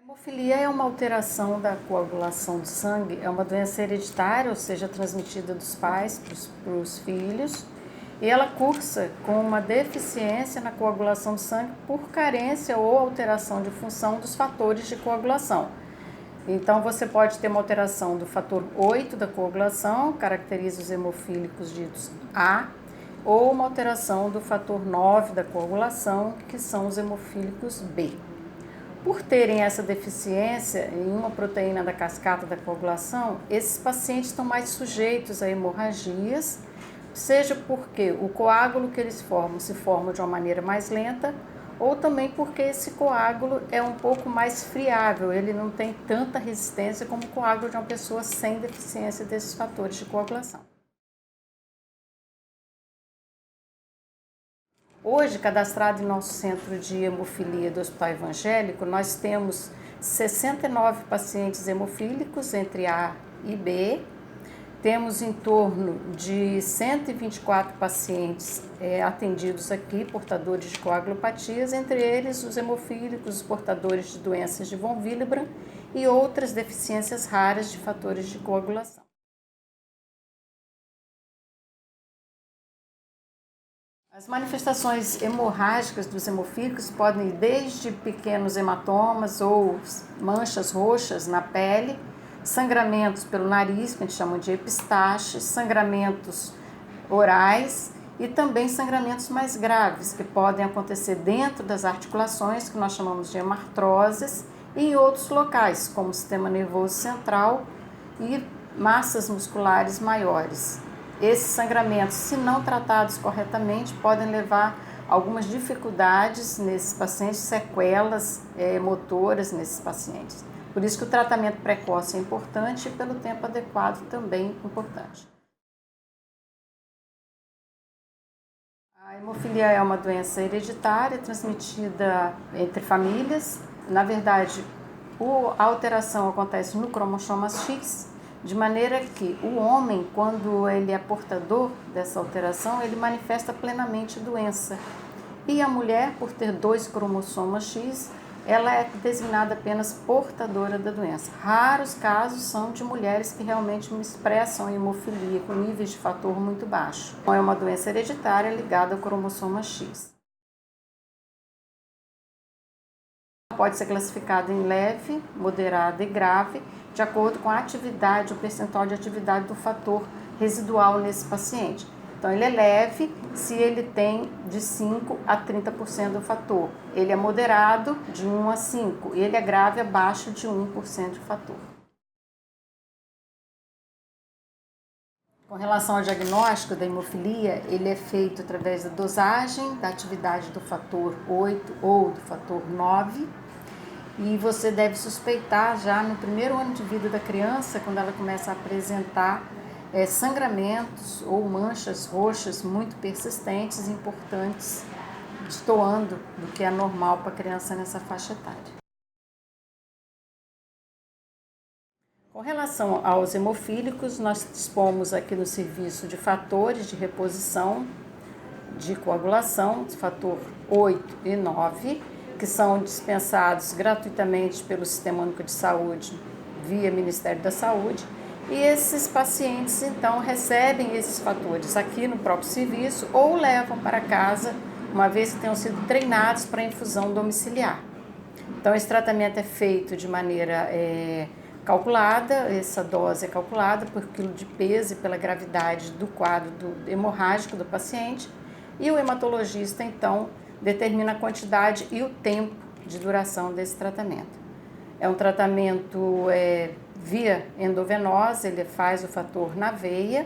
A hemofilia é uma alteração da coagulação do sangue, é uma doença hereditária, ou seja, transmitida dos pais para os filhos, e ela cursa com uma deficiência na coagulação do sangue por carência ou alteração de função dos fatores de coagulação. Então, você pode ter uma alteração do fator 8 da coagulação, caracteriza os hemofílicos ditos A, ou uma alteração do fator 9 da coagulação, que são os hemofílicos B. Por terem essa deficiência em uma proteína da cascata da coagulação, esses pacientes estão mais sujeitos a hemorragias, seja porque o coágulo que eles formam se forma de uma maneira mais lenta, ou também porque esse coágulo é um pouco mais friável, ele não tem tanta resistência como o coágulo de uma pessoa sem deficiência desses fatores de coagulação. Hoje, cadastrado em nosso centro de hemofilia do Hospital Evangélico, nós temos 69 pacientes hemofílicos entre A e B. Temos em torno de 124 pacientes atendidos aqui, portadores de coagulopatias, entre eles os hemofílicos, os portadores de doenças de von Willebrand e outras deficiências raras de fatores de coagulação. As manifestações hemorrágicas dos hemofílicos podem ir desde pequenos hematomas ou manchas roxas na pele, sangramentos pelo nariz, que a gente chama de epistaxe, sangramentos orais e também sangramentos mais graves, que podem acontecer dentro das articulações, que nós chamamos de hemartroses, e em outros locais, como o sistema nervoso central e massas musculares maiores. Esses sangramentos, se não tratados corretamente, podem levar a algumas dificuldades nesses pacientes, sequelas motoras nesses pacientes. Por isso que o tratamento precoce é importante e pelo tempo adequado também importante. A hemofilia é uma doença hereditária transmitida entre famílias. Na verdade, a alteração acontece no cromossoma X, de maneira que o homem, quando ele é portador dessa alteração, ele manifesta plenamente a doença. E a mulher, por ter 2 cromossomas X, ela é designada apenas portadora da doença. Raros casos são de mulheres que realmente expressam hemofilia com níveis de fator muito baixos. Então, é uma doença hereditária ligada ao cromossoma X. Pode ser classificada em leve, moderada e grave, de acordo com a atividade, o percentual de atividade do fator residual nesse paciente. Então, ele é leve se ele tem de 5 a 30% do fator. Ele é moderado, de 1 a 5, e ele é grave abaixo de 1% de fator. Com relação ao diagnóstico da hemofilia, ele é feito através da dosagem, da atividade do fator 8 ou do fator 9, e você deve suspeitar já no primeiro ano de vida da criança, quando ela começa a apresentar sangramentos ou manchas roxas muito persistentes, importantes, destoando do que é normal para a criança nessa faixa etária. Com relação aos hemofílicos, nós dispomos aqui no serviço de fatores de reposição de coagulação, fator 8 e 9, que são dispensados gratuitamente pelo Sistema Único de Saúde via Ministério da Saúde. E esses pacientes, então, recebem esses fatores aqui no próprio serviço ou levam para casa, uma vez que tenham sido treinados para infusão domiciliar. Então, esse tratamento é feito de maneira calculada, essa dose é calculada por quilo de peso e pela gravidade do quadro hemorrágico do paciente, e o hematologista, então, determina a quantidade e o tempo de duração desse tratamento. É um tratamento via endovenosa, ele faz o fator na veia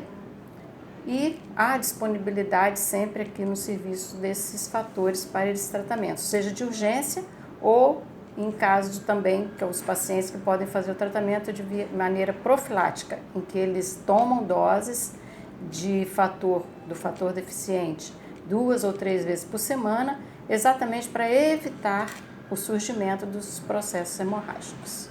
e há disponibilidade sempre aqui no serviço desses fatores para esses tratamentos, seja de urgência ou em caso também que os pacientes que podem fazer o tratamento de maneira profilática, em que eles tomam doses do fator deficiente 2 ou 3 vezes por semana, exatamente para evitar o surgimento dos processos hemorrágicos.